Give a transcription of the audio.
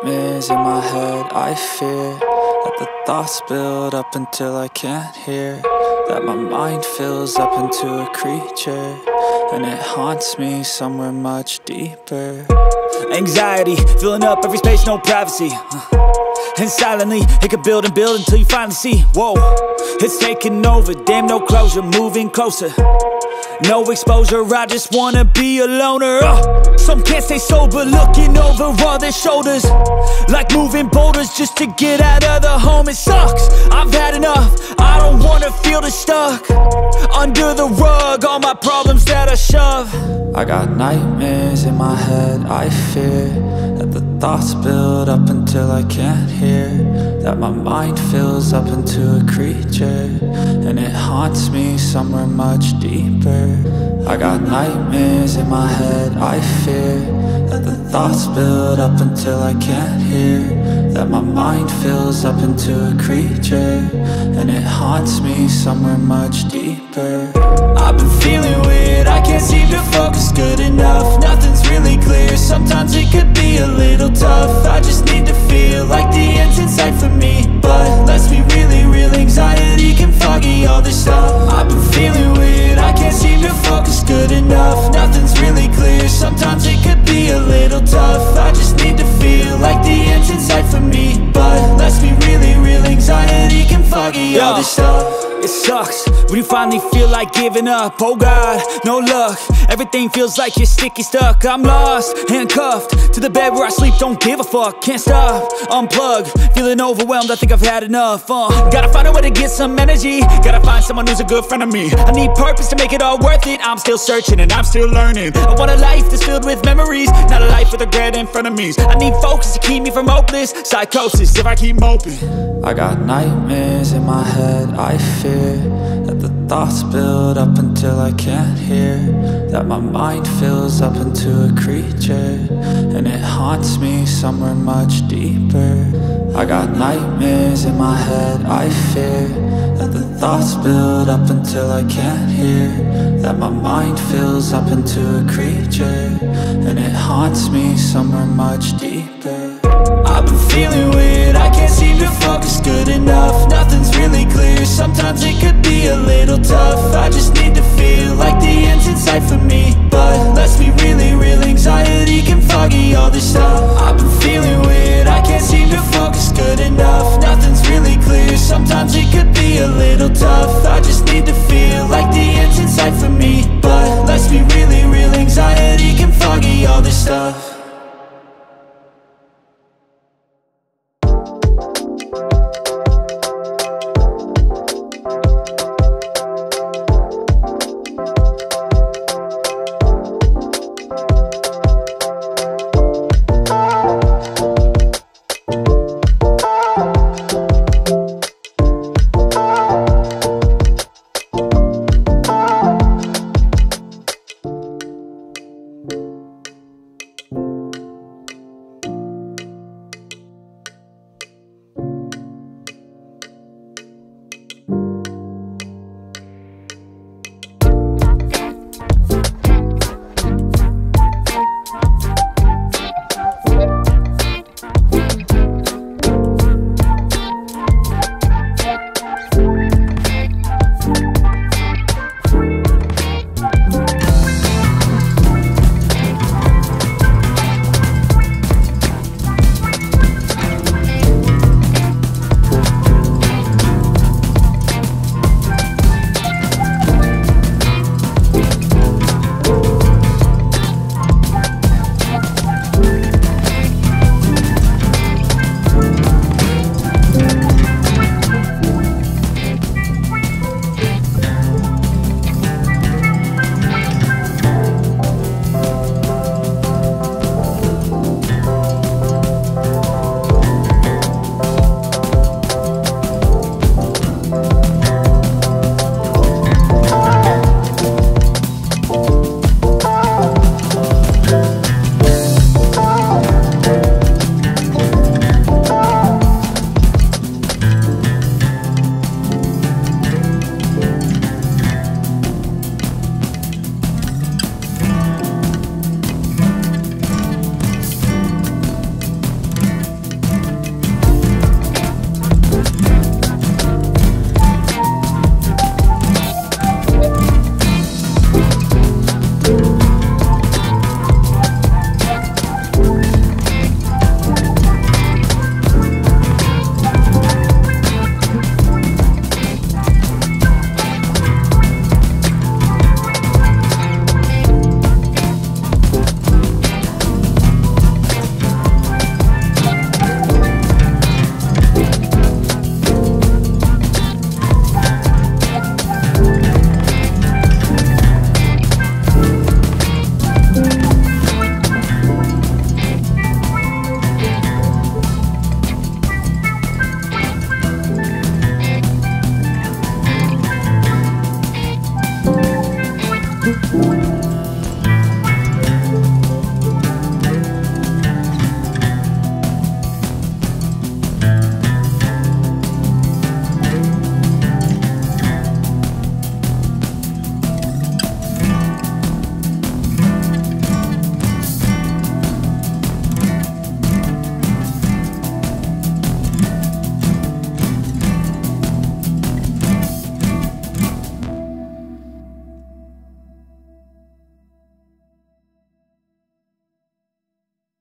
nightmares in my head. I fear that the thoughts build up until I can't hear, that my mind fills up into a creature, and it haunts me somewhere much deeper. Anxiety filling up every space, no privacy. And silently, it could build and build until you finally see, whoa, it's taking over, damn, no closure, moving closer. No exposure, I just wanna be a loner. Some can't stay sober, looking over all their shoulders, like moving boulders just to get out of the home. It sucks, I've had enough, I don't wanna feel the stuck under the rug, all my problems that I shove. I got nightmares in my head, I fear that the thoughts build up until I can't hear, that my mind fills up into a creature, and it haunts me somewhere much deeper. I got nightmares in my head, I fear that the thoughts build up until I can't hear, that my mind fills up into a creature, and it haunts me somewhere much deeper. I've been feeling weird, I can't seem to focus good enough, nothing's really clear, sometimes it could be a little tough. I just need to feel like the end's in sight for me, but let's be really real, anxiety can foggy all this stuff. I've been feeling weird, I can't seem to focus good enough, nothing's really clear, sometimes it could be a little tough. I just need to feel like the end's in sight for me, but let's be really real, anxiety can foggy all this stuff. It sucks when you finally feel like giving up. Oh God, no luck, everything feels like you're sticky stuck. I'm lost, handcuffed to the bed where I sleep, don't give a fuck. Can't stop, unplug, feeling overwhelmed, I think I've had enough. Gotta find a way to get some energy, gotta find someone who's a good friend of me. I need purpose to make it all worth it, I'm still searching and I'm still learning. I want a life that's filled with memories, not a life with regret in front of me. I need focus to keep me from hopeless psychosis if I keep moping. I got nightmares in my head, I fear that the thoughts build up until I can't hear, that my mind fills up into a creature, and it haunts me somewhere much deeper. I got nightmares in my head, I fear that the thoughts build up until I can't hear, that my mind fills up into a creature, and it haunts me somewhere much deeper. I've been feeling weird, I can't seem to focus good enough, nothing's really clear, sometimes it could be a little tough. I just need to feel like the end's in sight for me,